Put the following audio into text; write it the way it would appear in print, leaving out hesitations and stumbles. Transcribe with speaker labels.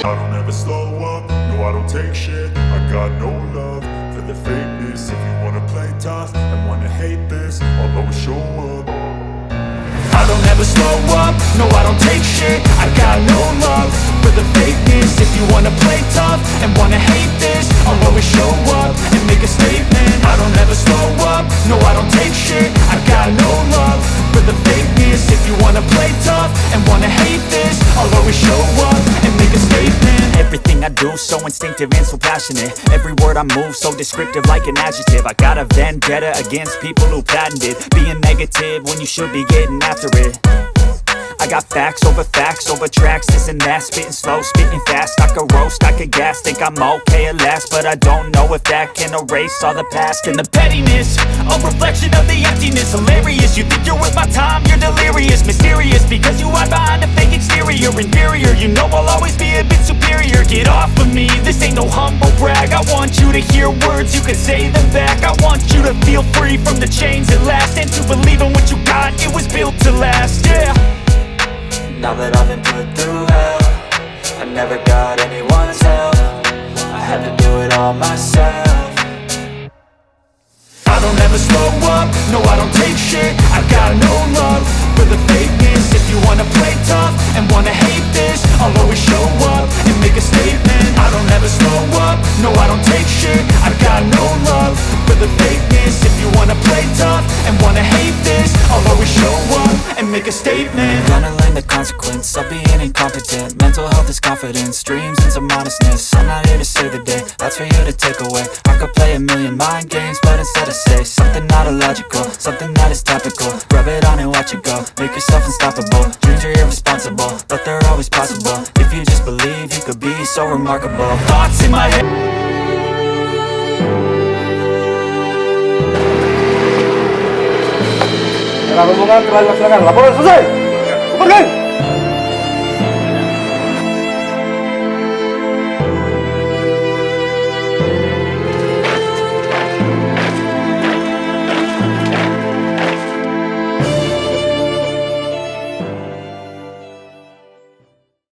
Speaker 1: I don't ever slow up, no I don't take shit. I got no love for the fakeness. If you wanna play tough and wanna hate this, I'll always show up. I don't ever slow up, no I don't take shit. I got no love for the fakeness. If you wanna play tough and wanna hate this, I'll always show up and make a statement. I don't ever slow up, no I don't take shit. I got no love for the fakeness. If you wanna play tough and wanna hate this, I'll always show up and make a statement. Everything I do so instinctive and so passionate. Every word I move so descriptive like an adjective. I got a vendetta against people who patented being negative when you should be getting after it. I got facts over tracks, this and that. Spitting slow, spitting fast. I could roast, I could gas. Think I'm okay at last, but I don't know if that can erase all the past. And the pettiness, a reflection of the emptiness. Hilarious, you think you're worth my time, you're delirious. Mysterious, because you hide behind a fake exterior. Inferior, you know I'll always be a bit superior. Get off of me, this ain't no humble brag. I want you to hear words, you can say them back. I want you to feel free from the chains at last, and to believe in what you got, it was built to last, yeah.
Speaker 2: Now that I've been put through hell, I never got anyone's help. I had to do it all myself.
Speaker 1: I don't ever slow up, no I don't take shit. I got no love for the fakeness. If you wanna play tough and wanna hate this, I'll always show up and make a statement. I don't ever slow up, no I don't take shit. I got no love for the fakeness. If you wanna play tough and wanna hate this, I'll always show up and make a statement.
Speaker 2: Gonna learn the consequence of being incompetent. Mental health is confidence, dreams and some honestness. I'm not here to save the day, that's for you to take away. I could play a million mind games, but instead I say something not illogical, something that is topical. Rub it on and watch it go, make yourself unstoppable. Dreams are irresponsible, but they're always possible. If you just believe, you could be so remarkable.
Speaker 1: Thoughts in my head.
Speaker 3: Rombongan telah dilaksanakan. Laporan selesai. Pergi.